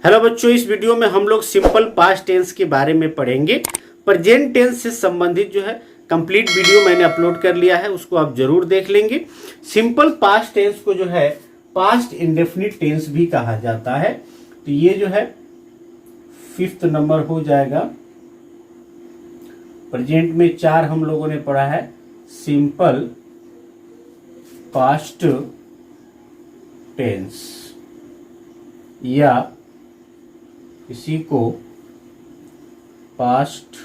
Hello बच्चों, इस video में हम लोग सिंपल पास्ट टेंस के बारे में पढ़ेंगे। प्रेजेंट टेंस से संबंधित जो है कंप्लीट वीडियो मैंने अपलोड कर लिया है, उसको आप जरूर देख लेंगे। सिंपल पास्ट टेंस को जो है पास्ट इंडेफिनिट टेंस भी कहा जाता है। तो ये जो है 5th नंबर हो जाएगा। प्रेजेंट में 4 हम लोगों ने पढ़ा है। सिंपल पास्ट टेंस या इसी को पास्ट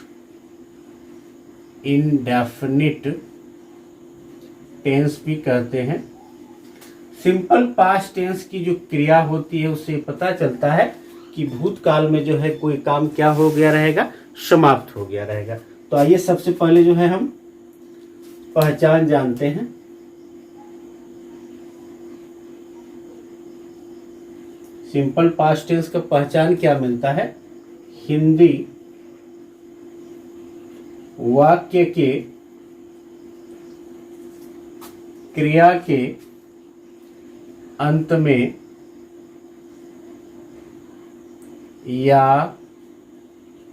इंडेफिनिट टेंस भी कहते हैं। सिंपल पास्ट टेंस की जो क्रिया होती है उससे पता चलता है कि भूतकाल में जो है कोई काम क्या हो गया रहेगा, समाप्त हो गया रहेगा। तो आइए सबसे पहले जो है हम पहचान जानते हैं। सिंपल पास्ट टेंस का पहचान क्या मिलता है? हिंदी वाक्य के क्रिया के अंत में या,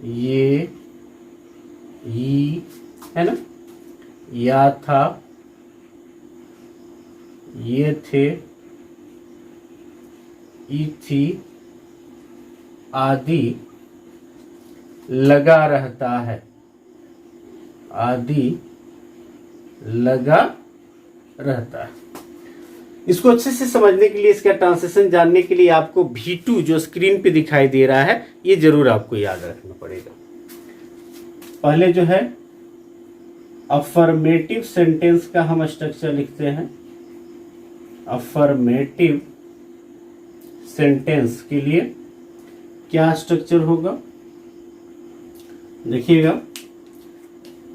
ये, ही, है ना, या था, ये थे, थी आदि लगा रहता है, आदि लगा रहता है। इसको अच्छे से समझने के लिए, इसका ट्रांसलेशन जानने के लिए आपको V2 जो स्क्रीन पे दिखाई दे रहा है ये जरूर आपको याद रखना पड़ेगा। पहले जो है अफर्मेटिव सेंटेंस का हम स्ट्रक्चर लिखते हैं। अफर्मेटिव सेंटेंस के लिए क्या स्ट्रक्चर होगा देखिएगा।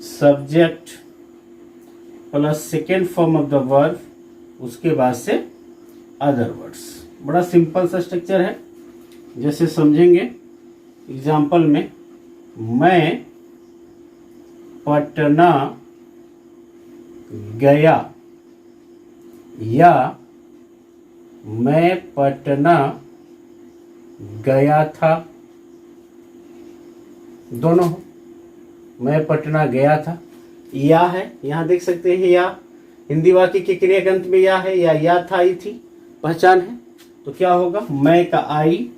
Subject plus second form of the verb, उसके बाद से अदर वर्ड्स। बड़ा सिंपल सा स्ट्रक्चर है, जैसे समझेंगे एग्जाम्पल में। मैं पटना गया या मैं पटना गया था, दोनों हो। मैं पटना गया था, या है, यहां देख सकते हैं, या हिंदी वाक्य के क्रिया के अंत में या है, या था, आई थी, पहचान है। तो क्या होगा? मैं का आई,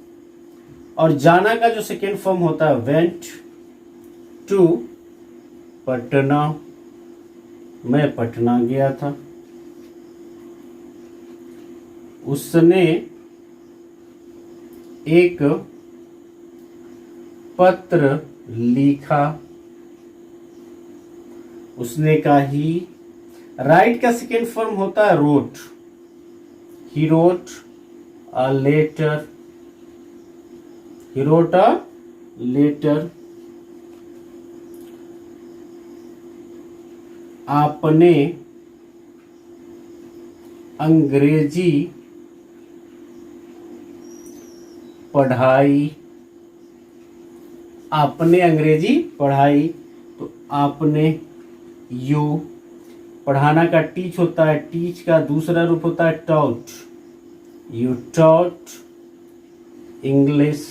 और जाना का जो सेकेंड फॉर्म होता है वेंट टू पटना, मैं पटना गया था। उसने एक पत्र लिखा, उसने का ही। राइट का सेकेंड फॉर्म होता है wrote, he wrote a letter, he wrote a letter. आपने अंग्रेजी पढ़ाई, आपने अंग्रेजी पढ़ाई, तो आपने, यू। पढ़ाना का टीच होता है, टीच का दूसरा रूप होता है टॉट, यू टॉट इंग्लिश,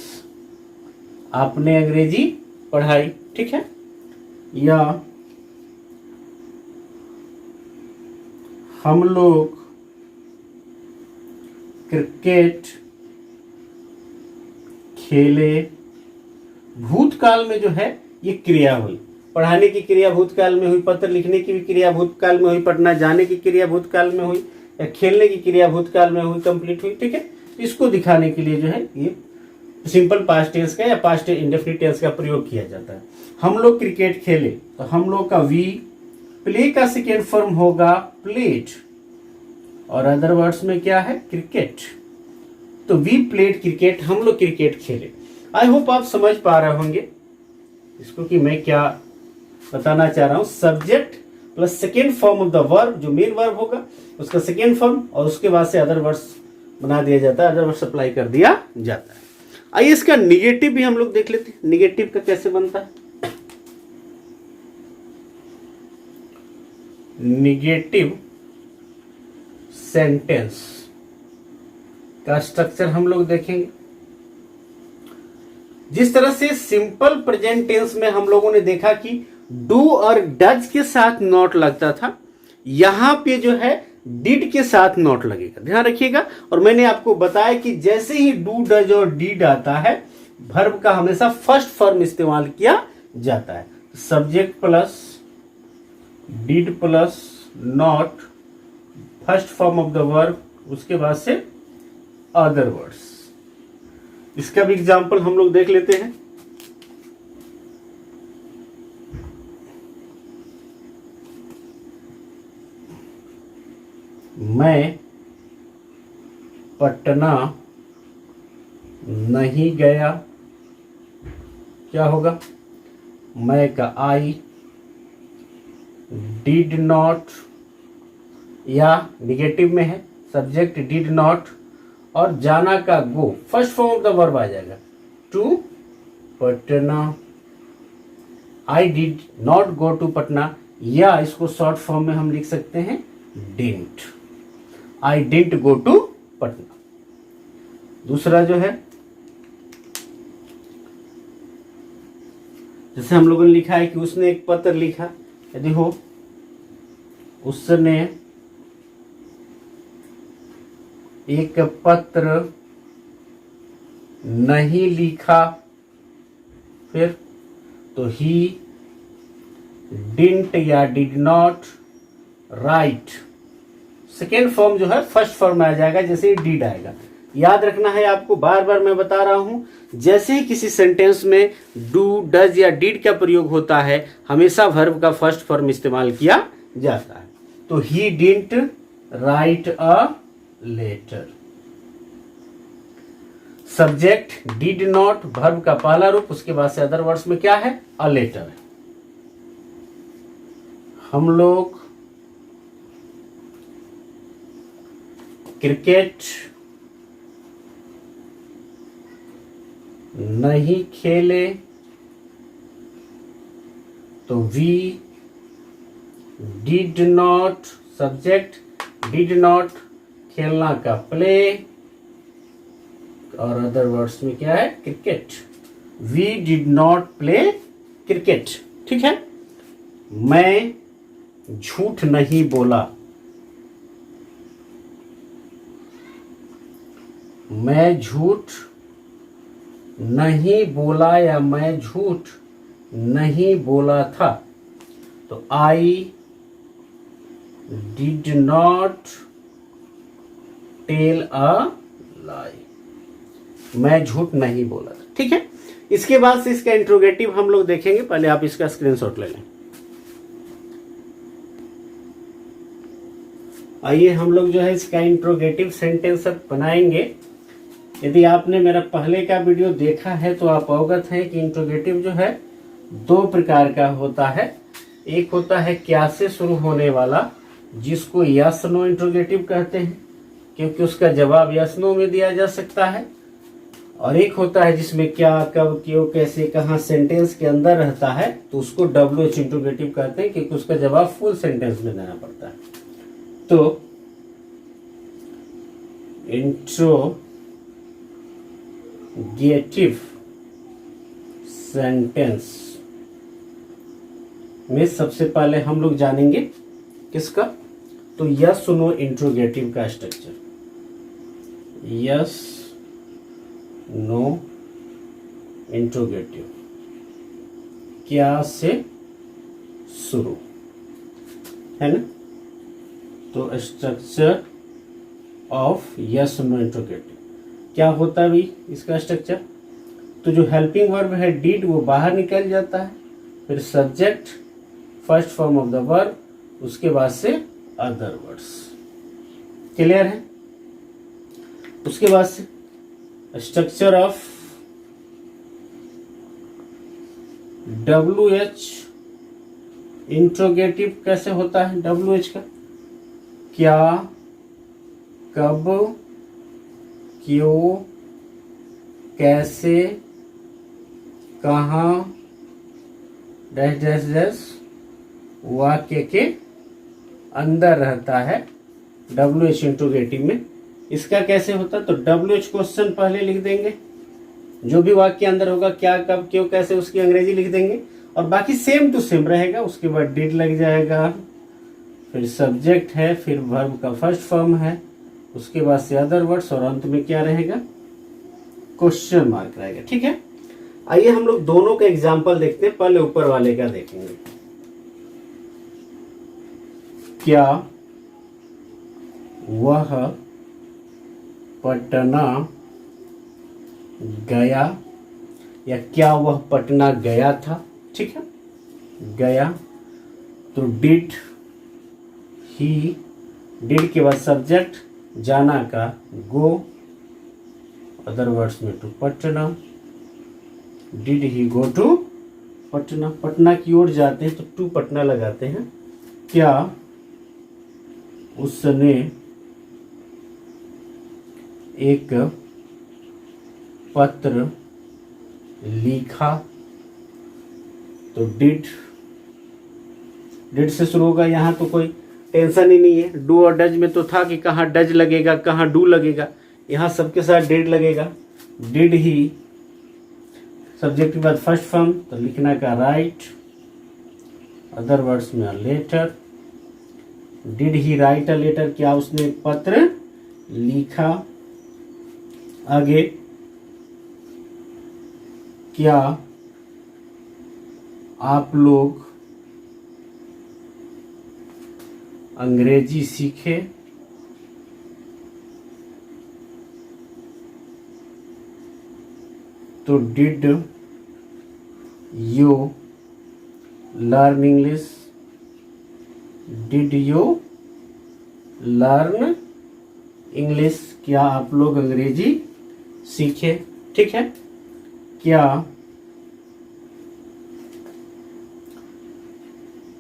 आपने अंग्रेजी पढ़ाई, ठीक है। या हम लोग क्रिकेट खेले। भूतकाल में जो है ये क्रिया हुई, पढ़ाने की क्रिया भूतकाल में हुई, पत्र लिखने की भी क्रिया भूतकाल में हुई, पटना जाने की क्रिया भूतकाल में हुई, या खेलने की क्रिया भूतकाल में हुई, कंप्लीट हुई, ठीक है। इसको दिखाने के लिए जो है ये सिंपल पास्ट टेंस का या पास्ट इंडेफिनिट टेंस का प्रयोग किया जाता है। हम लोग क्रिकेट खेले, तो हम लोग का वी। प्ले का सेकेंड फॉर्म होगा प्लेड, और अदर वर्ड्स में क्या है? क्रिकेट। तो वी प्लेड क्रिकेट, हम लोग क्रिकेट खेले। आई होप आप समझ पा रहे होंगे इसको कि मैं क्या बताना चाह रहा हूं। Subject plus second form of the verb, जो मेन वर्ब होगा उसका सेकेंड फॉर्म, और उसके बाद से अदर वर्ड्स बना दिया जाता है, अदर वर्ड्स अप्लाई कर दिया जाता है। आइए इसका निगेटिव भी हम लोग देख लेते हैं, निगेटिव का कैसे बनता है। निगेटिव सेंटेंस का स्ट्रक्चर हम लोग देखेंगे। जिस तरह से सिंपल प्रेजेंट टेंस में हम लोगों ने देखा कि डू और डज के साथ नॉट लगता था, यहां पे जो है डिड के साथ नॉट लगेगा, ध्यान रखिएगा। और मैंने आपको बताया कि जैसे ही डू डज और डिड आता है, वर्ब का हमेशा फर्स्ट फॉर्म इस्तेमाल किया जाता है। Subject plus did plus not, first form of the verb, उसके बाद से अदर वर्ड्स। इसका भी एग्जाम्पल हम लोग देख लेते हैं। मैं पटना नहीं गया, क्या होगा? मैं का आई, डिड नॉट, या निगेटिव में है सब्जेक्ट डिड नॉट, और जाना का go, first form of the verb आ जाएगा, to Patna. I did not go to Patna, या इसको शॉर्ट फॉर्म में हम लिख सकते हैं didn't, I didn't go to Patna. दूसरा जो है, जैसे हम लोगों ने लिखा है कि उसने एक पत्र लिखा, यदि हो उसने एक पत्र नहीं लिखा, फिर तो ही डिडंट या did not right, second form जो है फर्स्ट फॉर्म में आ जाएगा जैसे ही डिड आएगा। याद रखना है आपको, बार बार मैं बता रहा हूं, जैसे ही किसी सेंटेंस में डू डज या डिड का प्रयोग होता है, हमेशा वर्ब का फर्स्ट फॉर्म इस्तेमाल किया जाता है। तो he didn't write a letter, subject did not, verb का पहला रूप, उसके बाद से अदर वर्ड्स में क्या है? अ लेटर है। हम लोग क्रिकेट नहीं खेले, तो we did not, subject did not, खेलना का प्ले, और अदर वर्ड्स में क्या है? Cricket. We did not play cricket, ठीक है। मैं झूठ नहीं बोला, मैं झूठ नहीं बोला, या मैं झूठ नहीं बोला था, तो I did not tell a lie, मैं झूठ नहीं बोला था, ठीक है। इसके बाद से इसका इंट्रोगेटिव हम लोग देखेंगे, पहले आप इसका स्क्रीनशॉट ले लें। आइए हम लोग जो है इसका इंट्रोगेटिव सेंटेंस अब बनाएंगे। यदि आपने मेरा पहले का वीडियो देखा है तो आप अवगत हैं कि इंट्रोगेटिव जो है दो प्रकार का होता है। एक होता है क्या से शुरू होने वाला, जिसको यस नो इंट्रोगेटिव कहते हैं, क्योंकि उसका जवाब यस नो में दिया जा सकता है। और एक होता है जिसमें क्या, कब, क्यों, कैसे, कहाँ सेंटेंस के अंदर रहता है, तो उसको WH इंट्रोगेटिव कहते हैं, क्योंकि उसका जवाब फुल सेंटेंस में देना पड़ता है। तो इंट्रोगेटिव सेंटेंस में सबसे पहले हम लोग जानेंगे किसका, तो यस नो इंट्रोगेटिव का स्ट्रक्चर। यस नो इंट्रोगेटिव, क्या से शुरू, है ना। तो structure of yes no interrogative क्या होता है भाई इसका स्ट्रक्चर? तो जो हेल्पिंग वर्ब है डिड, वो बाहर निकल जाता है, फिर subject first form of the verb, उसके बाद से अदर वर्ड्स। क्लियर है? उसके बाद से स्ट्रक्चर ऑफ WH इंट्रोगेटिव कैसे होता है? WH का क्या, कब, क्यों, कैसे, कहाँ, डैश डैश डैश वाक्य के अंदर रहता है WH इंट्रोगेटिव में। इसका कैसे होता है? तो WH क्वेश्चन पहले लिख देंगे, जो भी वाक्य अंदर होगा क्या कब क्यों कैसे उसकी अंग्रेजी लिख देंगे और बाकी सेम टू सेम रहेगा। उसके बाद डिड लग जाएगा, फिर सब्जेक्ट है, फिर वर्ब का फर्स्ट फॉर्म है, उसके बाद से अदर वर्ड्स और अंत में क्या रहेगा, क्वेश्चन मार्क रहेगा। ठीक है, आइए हम लोग दोनों का एग्जाम्पल देखते हैं। पहले ऊपर वाले का देखेंगे। क्या वह पटना गया, या क्या वह पटना गया था। ठीक है, गया तो डिड ही, डिड के बाद सब्जेक्ट, जाना का गो, अदर वर्ड्स में to Patna, did he go to Patna, Patna की ओर जाते हैं तो टू पटना लगाते हैं। क्या उसने एक पत्र लिखा, तो डिड से शुरू होगा। यहाँ तो कोई टेंशन ही नहीं है। डू और डज में तो था कि कहाँ डज लगेगा कहाँ डू लगेगा, यहाँ सबके साथ डिड लगेगा। डिड ही, सब्जेक्ट के बाद फर्स्ट फॉर्म तो लिखना का राइट, अदर वर्ड्स में letter. Did he write a letter, क्या उसने एक पत्र लिखा। आगे, क्या आप लोग अंग्रेजी सीखे। तो did you learn English, did you learn English, क्या आप लोग अंग्रेजी सीखे। ठीक है, क्या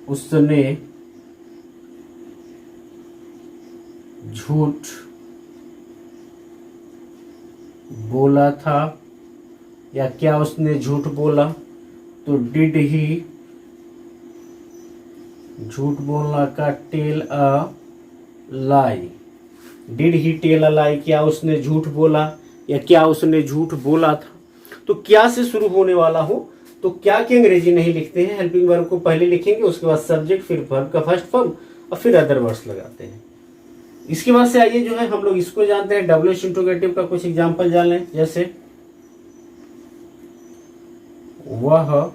उसने झूठ बोला था, या क्या उसने झूठ बोला। तो डिड ही, झूठ बोलना का tell a lie, did he tell a lie, क्या उसने झूठ बोला या क्या उसने झूठ बोला था। तो क्या से शुरू होने वाला हो तो क्या की अंग्रेजी नहीं लिखते हैं, हेल्पिंग वर्ब को पहले लिखेंगे, उसके बाद सब्जेक्ट, फिर वर्ब का फर्स्ट फॉर्म और फिर अदर वर्ड्स लगाते हैं। इसके बाद से आइए जो है हम लोग इसको जानते हैं, डब्ल्यूएच इंट्रोगेटिव का कुछ एग्जांपल जान लें। जैसे वह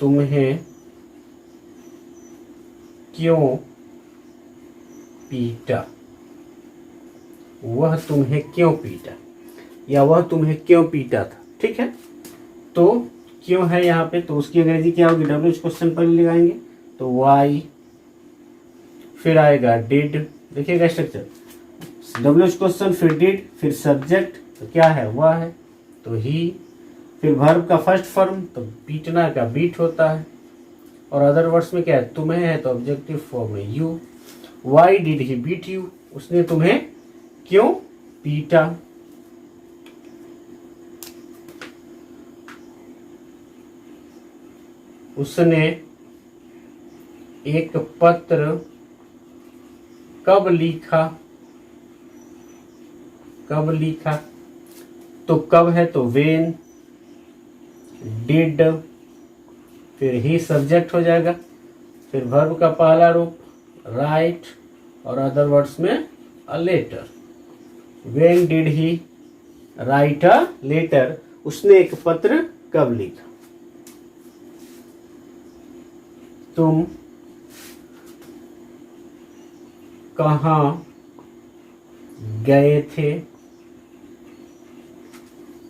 तुम्हें क्यों पीटा, वह तुम्हें क्यों पीटा, या वह तुम्हें क्यों पीटा था। ठीक है, तो क्यों है यहाँ पे, तो उसकी अंग्रेजी क्या होगी, डब्ल्यूएच क्वेश्चन पर लगाएंगे तो वाई, फिर आएगा डिड। देखिएगा स्ट्रक्चर, डब्ल्यूएच क्वेश्चन, फिर डिड, फिर सब्जेक्ट, तो क्या है वह है तो ही, फिर वर्ब का फर्स्ट फॉर्म तो पीटना का बीट होता है, और अदर वर्ड्स में क्या है, तुम्हें है तो ऑब्जेक्टिव फॉर्म में you. Why did he beat you, उसने तुम्हें क्यों पीटा। उसने एक पत्र कब लिखा, कब लिखा, तो कब है तो वेन, डिड, फिर ही सब्जेक्ट हो जाएगा, फिर वर्ब का पहला रूप राइट, और अदर वर्ड्स में a letter. When did he write a letter, उसने एक पत्र कब लिखा। तुम कहाँ गए थे,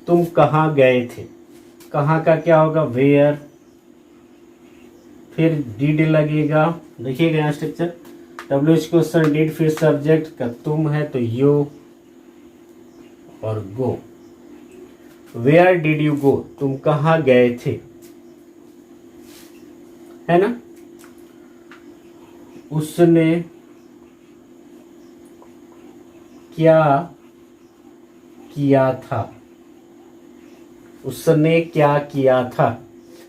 तुम कहाँ गए थे, कहाँ का क्या होगा वेयर, फिर डिड लगेगा। देखिएगा यहाँ स्ट्रक्चर, डब्ल्यूएच क्वेश्चन, डिड, फिर सब्जेक्ट का तुम है तो यू और गो। वेयर डिड यू गो, तुम कहाँ गए थे, है ना। उसने क्या किया था, उसने क्या किया था,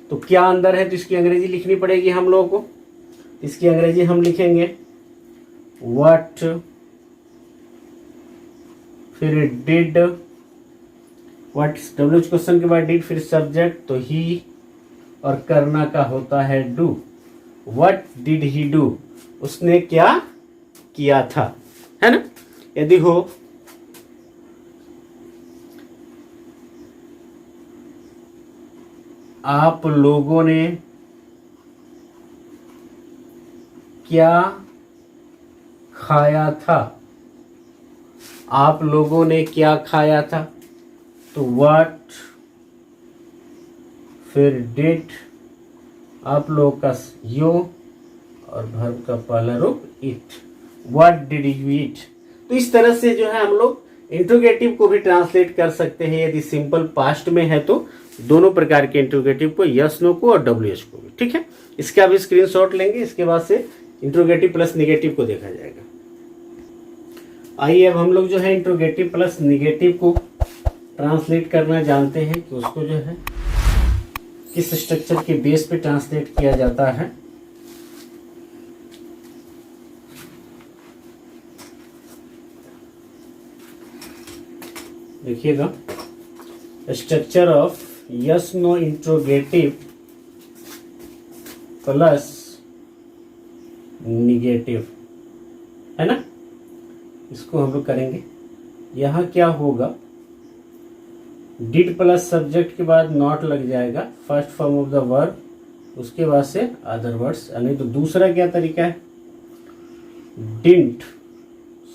तो क्या अंदर है तो इसकी अंग्रेजी लिखनी पड़ेगी हम लोगों को। इसकी अंग्रेजी हम लिखेंगे व्हाट, फिर डिड व्हाट WH क्वेश्चन के बाद डिड फिर सब्जेक्ट, तो ही और करना का होता है do. What did he do, उसने क्या किया था, है ना। यदि हो आप लोगों ने क्या खाया था, आप लोगों ने क्या खाया था, तो व्हाट फिर डिड, आप लोग का यो और वर्ब का पहला रूप it, what did you eat. तो इस तरह से जो है हम लोग इंट्रोगेटिव को भी ट्रांसलेट कर सकते हैं। यदि सिंपल पास्ट में है तो दोनों प्रकार के इंट्रोगेटिव को, यस नो को और WH को भी, ठीक है। इसका भी स्क्रीनशॉट लेंगे, इसके बाद से इंट्रोगेटिव प्लस निगेटिव को देखा जाएगा। आइए अब हम लोग जो है इंट्रोगेटिव प्लस निगेटिव को ट्रांसलेट करना जानते हैं कि उसको जो है किस स्ट्रक्चर के बेस पे ट्रांसलेट किया जाता है। देखिएगा, structure of yes no interrogative plus negative, है ना। इसको हम लोग करेंगे। यहां क्या होगा, डिड प्लस सब्जेक्ट के बाद नॉट लग जाएगा, first form of the verb, उसके बाद से अदर वर्ड्स। नहीं तो दूसरा क्या तरीका है, डिडंट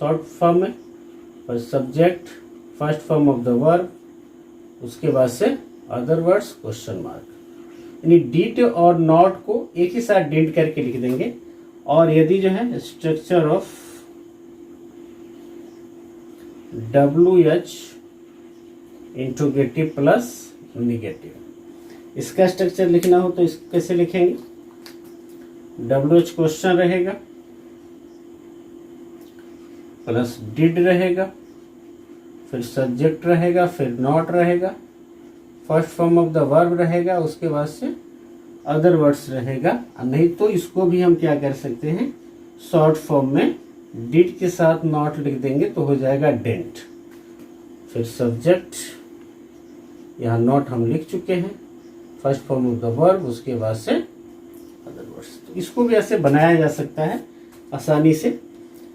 शॉर्ट फॉर्म में, पर subject first form of the verb, उसके बाद से अदर वर्ड्स क्वेश्चन मार्क। यानी डिड और नॉट को एक ही साथ डिड करके लिख देंगे। और यदि जो है structure of WH interrogative plus negative, इसका स्ट्रक्चर लिखना हो तो इसको कैसे लिखेंगे, WH क्वेश्चन रहेगा प्लस डिड रहेगा, फिर सब्जेक्ट रहेगा, फिर नॉट रहेगा, first form of the verb रहेगा, उसके बाद से अदर वर्ड्स रहेगा। नहीं तो इसको भी हम क्या कर सकते हैं, शॉर्ट फॉर्म में डिड के साथ नॉट लिख देंगे तो हो जाएगा डेंट, फिर सब्जेक्ट, यहाँ नॉट हम लिख चुके हैं, first form of the verb, उसके बाद से अदर वर्ड्स। तो इसको भी ऐसे बनाया जा सकता है आसानी से।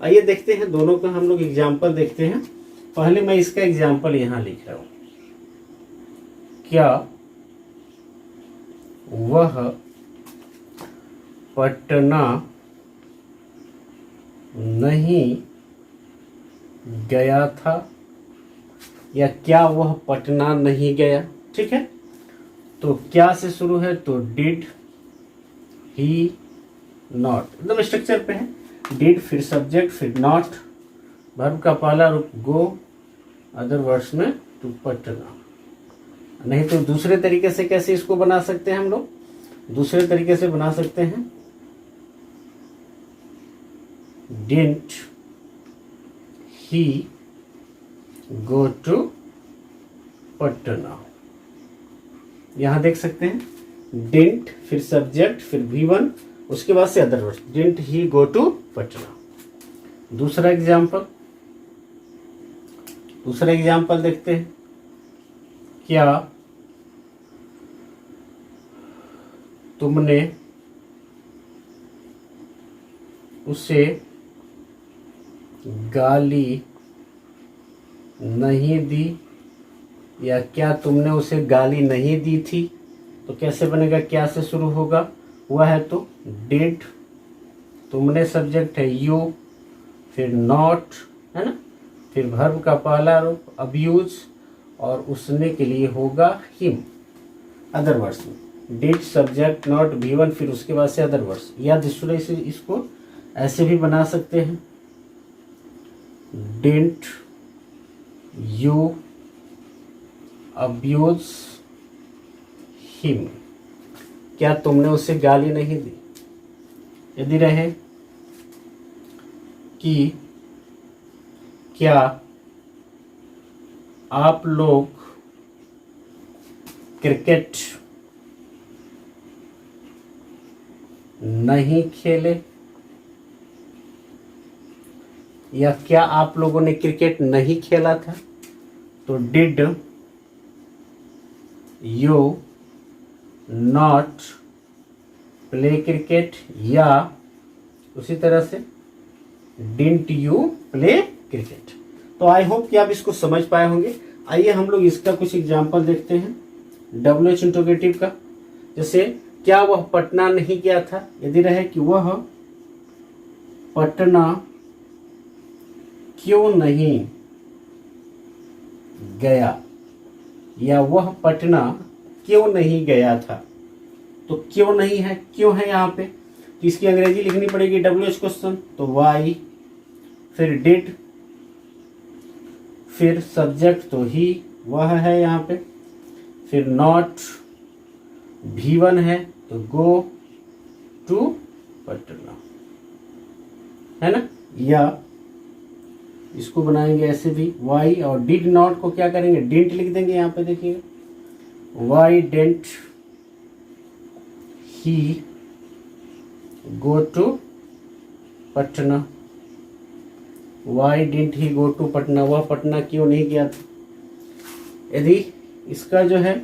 आइए देखते हैं, दोनों का हम लोग एग्जाम्पल देखते हैं। पहले मैं इसका एग्जाम्पल यहाँ लिख रहा हूं, क्या वह पटना नहीं गया था, या क्या वह पटना नहीं गया, ठीक है। तो क्या से शुरू है, तो डिड ही नॉट, एकदम स्ट्रक्चर पे है, डिड फिर सब्जेक्ट फिर नॉट, वर्ब का पहला रूप गो, अदर वर्ड्स में टू पटना। नहीं तो दूसरे तरीके से कैसे इसको बना सकते हैं हम लोग, दूसरे तरीके से बना सकते हैं, didn't he go to Patna. यहां देख सकते हैं डिडंट फिर सब्जेक्ट फिर V1, उसके बाद से other words, didn't he go to Patna. दूसरा एग्जाम्पल देखते हैं, क्या तुमने उसे गाली नहीं दी, या क्या तुमने उसे गाली नहीं दी थी। तो कैसे बनेगा, क्या से शुरू होगा, हुआ है तो डिड, तुमने सब्जेक्ट है यू, फिर नॉट, है ना, फिर वर्ब का पहला रूप अब्यूज, और उसने के लिए होगा हिम, अदर वर्ड्स में डिड सब्जेक्ट नॉट V1, फिर उसके बाद से अदर वर्ड्स। या दूसरे से इसको ऐसे भी बना सकते हैं, डिडंट यू अब्यूज हिम, क्या तुमने उसे गाली नहीं दी। यदि रहे कि क्या आप लोग क्रिकेट नहीं खेले, या क्या आप लोगों ने क्रिकेट नहीं खेला था। तो did you not play cricket, या उसी तरह से डिडंट यू प्ले क्रिकेट। तो आई होप कि आप इसको समझ पाए होंगे। आइए हम लोग इसका कुछ एग्जाम्पल देखते हैं WH इंट्रोगेटिव का। जैसे क्या वह पटना नहीं गया था, यदि रहे कि वह पटना क्यों नहीं गया, या वह पटना क्यों नहीं गया था। तो क्यों नहीं है, क्यों है यहाँ पे, तो इसकी अंग्रेजी लिखनी पड़ेगी WH क्वेश्चन, तो वाई, फिर डिड, फिर सब्जेक्ट तो ही, वह है यहाँ पे, फिर नॉट, V1 है तो गो टू पटना, है ना। या इसको बनाएंगे ऐसे भी, वाई और डिड नॉट को क्या करेंगे, डिडंट लिख देंगे यहाँ पे, देखिए why didn't he go to Patna, why didn't he go to Patna, वह पटना क्यों नहीं गया था। यदि इसका जो है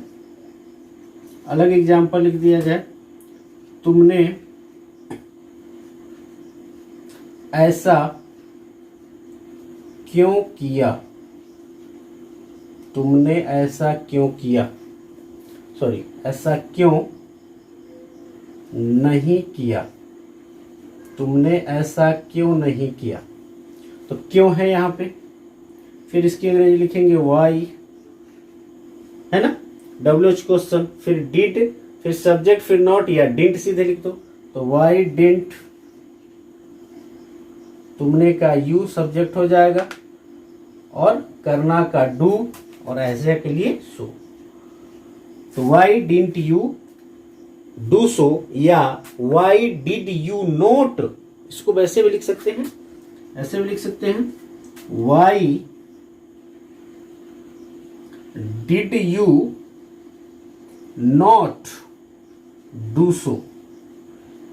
अलग एग्जाम्पल लिख दिया जाए, तुमने ऐसा क्यों किया, तुमने ऐसा क्यों किया, सॉरी ऐसा क्यों नहीं किया, तुमने ऐसा क्यों नहीं किया। तो क्यों है यहाँ पे, फिर इसकी अंग्रेजी लिखेंगे वाई, है ना, WH क्वेश्चन, फिर डिड, फिर सब्जेक्ट, फिर नॉट, या डिडंट सीधे लिख दो, तो वाई डिडंट, तुमने का यू सब्जेक्ट हो जाएगा, और करना का डू, और ऐसे के लिए सो। तो Y didn't you do so, या वाई डिड यू नोट, इसको वैसे भी लिख सकते हैं, ऐसे भी लिख सकते हैं, Y did you not do so.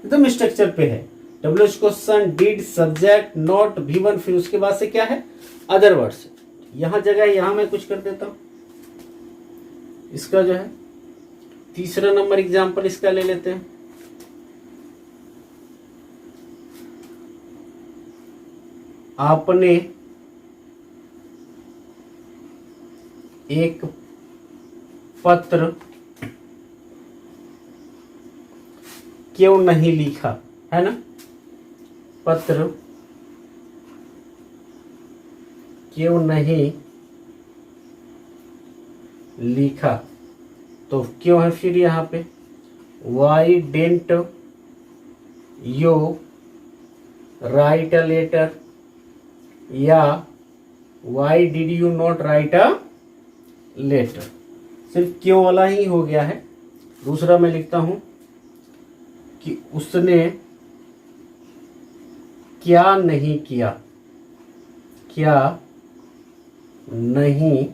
एकदम स्ट्रक्चर पे है, WH question, did, subject, not, V1, फिर उसके बाद से क्या है, अदर वर्ड्स। यहां जगह यहां मैं कुछ कर देता हूं, इसका जो है तीसरा नंबर एग्जाम्पल इसका ले लेते हैं। आपने एक पत्र क्यों नहीं लिखा, है ना, पत्र क्यों नहीं लिखा। तो क्यों है फिर यहाँ पे, why didn't you write a letter, या why did you not write a letter. सिर्फ क्यों वाला ही हो गया है। दूसरा मैं लिखता हूं कि उसने क्या नहीं किया, क्या नहीं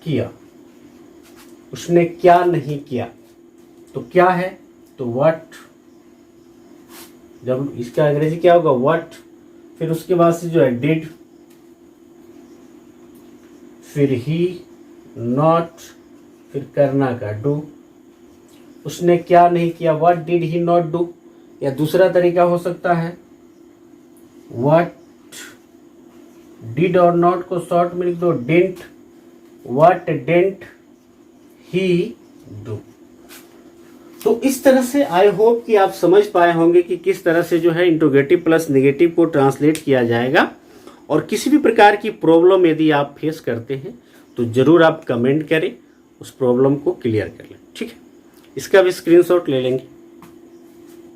किया, उसने क्या नहीं किया। तो क्या है, तो व्हाट, जब इसका अंग्रेजी क्या होगा, व्हाट, फिर उसके बाद से जो है डिड, फिर ही, नॉट, फिर करना का डू। उसने क्या नहीं किया, what did he not do. या दूसरा तरीका हो सकता है, व्हाट डिड और नॉट को शॉर्ट में लिख दो, didn't, what didn't he do. तो इस तरह से आई होप कि आप समझ पाए होंगे कि किस तरह से जो है इंट्रोगेटिव प्लस नेगेटिव को ट्रांसलेट किया जाएगा। और किसी भी प्रकार की प्रॉब्लम यदि आप फेस करते हैं तो जरूर आप कमेंट करें, उस प्रॉब्लम को क्लियर कर लें, ठीक है। इसका भी स्क्रीनशॉट ले लेंगे।